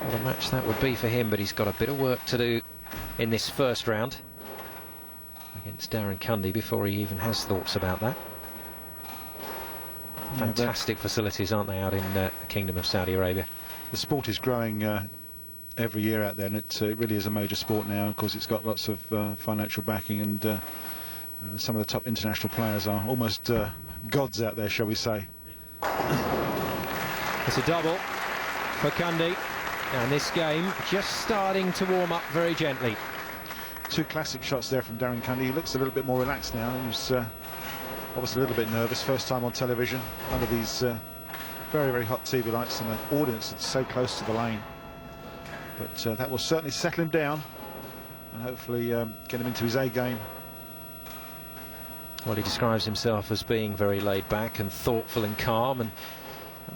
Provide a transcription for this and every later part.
What a match that would be for him, but he's got a bit of work to do in this first round against Darren Cundy before he even has thoughts about that. Fantastic facilities, aren't they, out in the Kingdom of Saudi Arabia? The sport is growing every year out there, and it really is a major sport now. Of course, it's got lots of financial backing, and some of the top international players are almost gods out there, shall we say. It's a double for Cundy, and this game just starting to warm up very gently. Two classic shots there from Darren Cundy. He looks a little bit more relaxed now. He was obviously a little bit nervous, first time on television under these very, very hot TV lights and an audience that's so close to the lane. But that will certainly settle him down and hopefully get him into his A game. Well, he describes himself as being very laid back and thoughtful and calm, and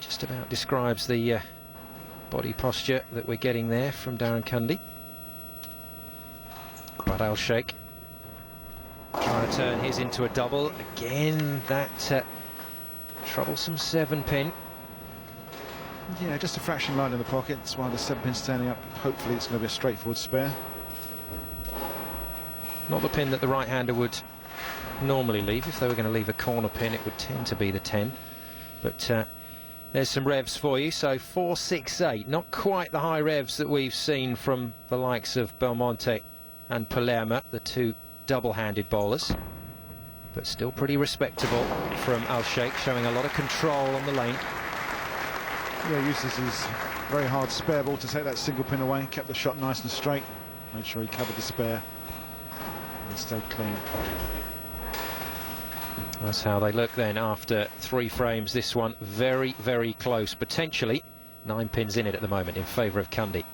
just about describes the body posture that we're getting there from Darren Cundy. Badr Sheikh trying to turn his into a double. Again, that troublesome 7-pin. Yeah, just a fraction line in the pocket. That's why the 7-pin's standing up. Hopefully it's going to be a straightforward spare. Not the pin that the right-hander would normally leave. If they were going to leave a corner pin, it would tend to be the 10. But there's some revs for you. So 4.68, not quite the high revs that we've seen from the likes of Belmonte and Palermo, the two double-handed bowlers, but still pretty respectable from Sheikh, showing a lot of control on the lane. Yeah, he uses his very hard spare ball to take that single pin away, kept the shot nice and straight, made sure he covered the spare and stayed clean. That's how they look then after 3 frames. This one very, very close, potentially 9 pins in it at the moment in favour of Cundy.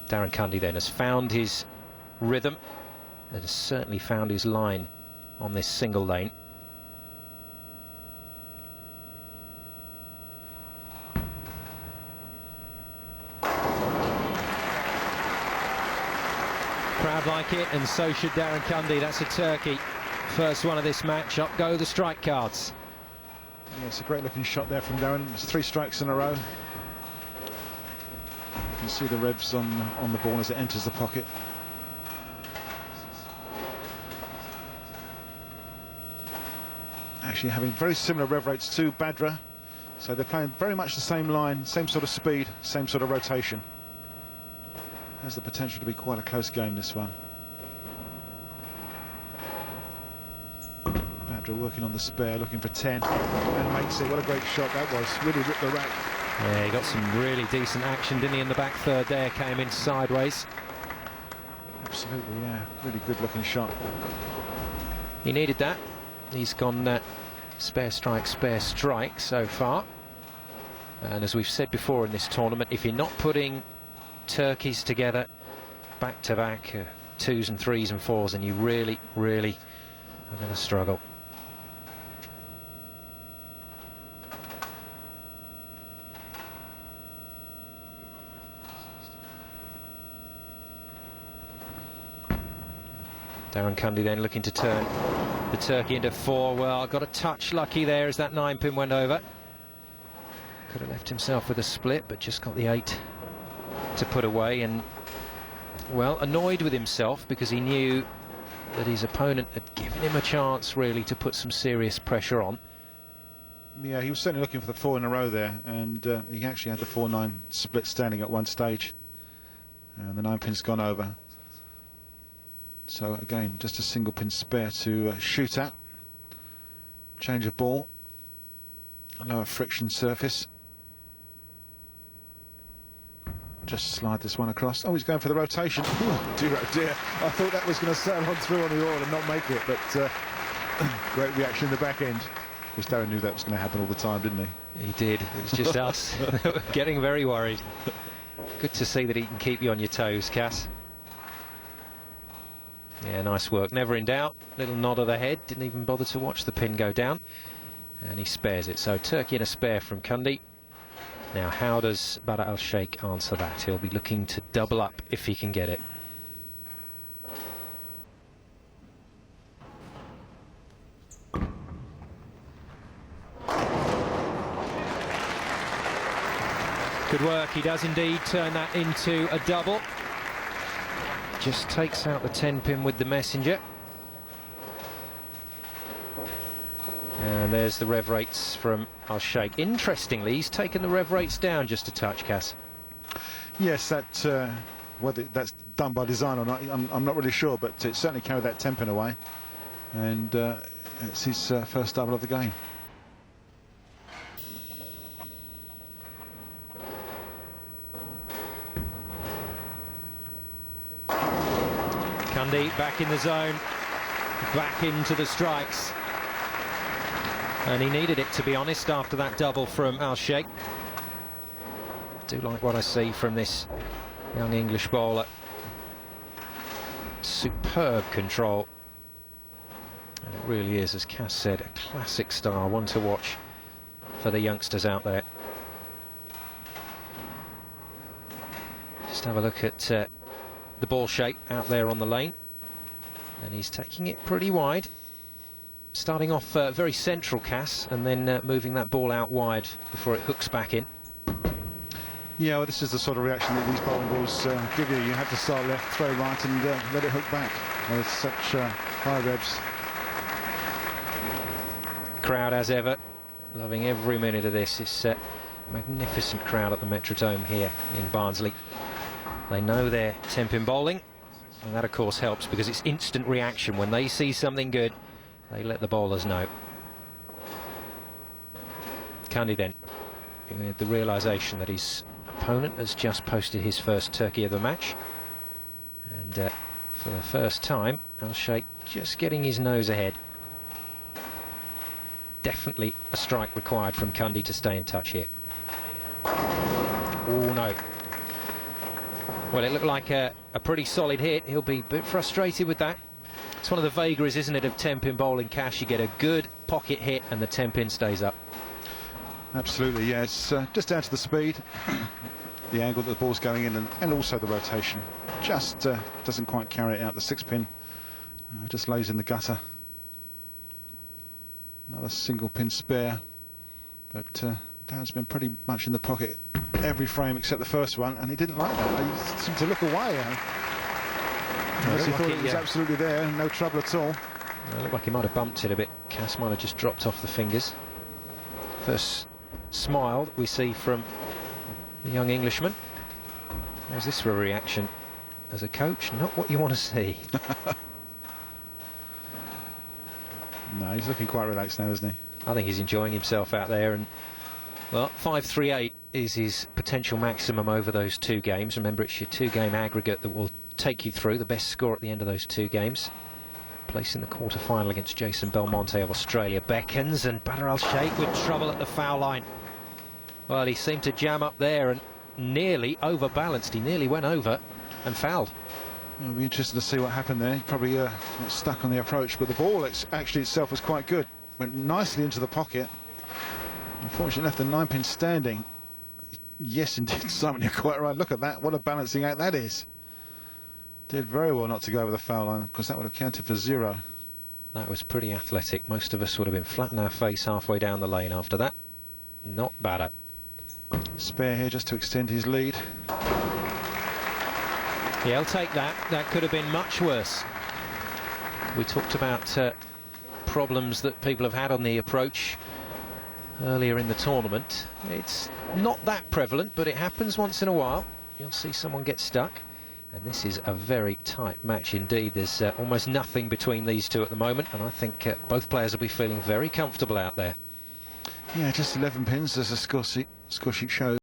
Darren Cundy then has found his rhythm and has certainly found his line on this single lane. Crowd like it, and so should Darren Cundy. That's a turkey. First one of this match. Up go the strike cards. Yeah, it's a great looking shot there from Darren. It's 3 strikes in a row. You can see the revs on the ball as it enters the pocket. Actually having very similar rev rates to Badr, so they're playing very much the same line, same sort of speed, same sort of rotation. Has the potential to be quite a close game, this one. Badr working on the spare, looking for 10, and makes it. What a great shot that was. Really ripped the rack. Yeah, he got some really decent action, didn't he, in the back third there, came in sideways. Absolutely, yeah. Really good looking shot. He needed that. He's gone spare strike so far. And as we've said before in this tournament, if you're not putting turkeys together back to back, 2s and 3s and 4s, and you really, really are going to struggle. Darren Cundy then looking to turn the turkey into 4. Well, got a touch lucky there as that 9-pin went over. Could have left himself with a split, but just got the 8 to put away, and well, annoyed with himself because he knew that his opponent had given him a chance really to put some serious pressure on. Yeah, he was certainly looking for the 4 in a row there, and he actually had the 4-9 split standing at one stage, and the 9-pin's gone over. So again, just a single pin spare to shoot at. Change of ball, a lower friction surface. Just slide this one across. Oh, he's going for the rotation. Oh dear, oh dear. I thought that was going to sail on through on the oil and not make it, but great reaction in the back end. Of course, Darren knew that was going to happen all the time, didn't he? He did. It was just us getting very worried. Good to see that he can keep you on your toes, Cass. Yeah, nice work. Never in doubt. Little nod of the head. Didn't even bother to watch the pin go down. And he spares it. So turkey and a spare from Cundy. Now, how does Badr Sheikh answer that? He'll be looking to double up if he can get it. Good work. He does indeed turn that into a double. Just takes out the 10-pin with the messenger. And there's the rev rates from Sheikh. Interestingly, he's taken the rev rates down just a touch, Cass. Yes, that whether that's done by design or not, I'm not really sure, but it certainly carried that 10-pin away. And it's his first double of the game. Cundy back in the zone, back into the strikes. And he needed it, to be honest, after that double from Sheikh. Do like what I see from this young English bowler. Superb control. And it really is, as Cass said, a classic star, one to watch for the youngsters out there. Just have a look at the ball shape out there on the lane. And he's taking it pretty wide. Starting off very central, Cass, and then moving that ball out wide before it hooks back in. Yeah, well, this is the sort of reaction that these bowling balls give you. You have to start left, throw right, and let it hook back. Well, it's such high revs. Crowd, as ever, loving every minute of this. It's a magnificent crowd at the Metrodome here in Barnsley. They know their 10-pin bowling, and that, of course, helps because it's instant reaction. When they see something good, they let the bowlers know. Cundy then, with the realisation that his opponent has just posted his first turkey of the match. And for the first time, Sheikh just getting his nose ahead. Definitely a strike required from Cundy to stay in touch here. Oh, no. Well, it looked like a pretty solid hit. He'll be a bit frustrated with that. It's one of the vagaries, isn't it, of 10-pin bowling, Cash. You get a good pocket hit and the 10-pin stays up. Absolutely, yeah. It's just down to the speed, the angle that the ball's going in, and also the rotation. Just doesn't quite carry it out. The 6-pin just lays in the gutter. Another single-pin spare, but Darren's been pretty much in the pocket every frame except the first one, and he didn't like that. He seemed to look away. He thought it was absolutely there, no trouble at all. It looked like he might have bumped it a bit. Cass might have just dropped off the fingers. First smile that we see from the young Englishman. How's this for a reaction as a coach? Not what you want to see. No, he's looking quite relaxed now, isn't he? I think he's enjoying himself out there. And well, 538 is his potential maximum over those 2 games. Remember, it's your 2-game aggregate that will take you through. The best score at the end of those 2 games. Place in the quarter-final against Jason Belmonte of Australia beckons, and Badr Sheikh with trouble at the foul line. Well, he seemed to jam up there and nearly overbalanced. He nearly went over and fouled. It'll be interesting to see what happened there. He probably got stuck on the approach, but the ball actually itself was quite good. Went nicely into the pocket. Unfortunately, left the 9-pin standing. Yes, indeed, Simon, you're quite right. Look at that. What a balancing act that is. Did very well not to go over the foul line, because that would have counted for 0. That was pretty athletic. Most of us would have been flat in our face halfway down the lane after that. Not bad. Spare here just to extend his lead. Yeah, he'll take that. That could have been much worse. We talked about problems that people have had on the approach earlier in the tournament. It's not that prevalent, but it happens once in a while. You'll see someone get stuck. And this is a very tight match indeed. There's almost nothing between these two at the moment, and I think both players will be feeling very comfortable out there. Yeah, just 11 pins as a score sheet shows.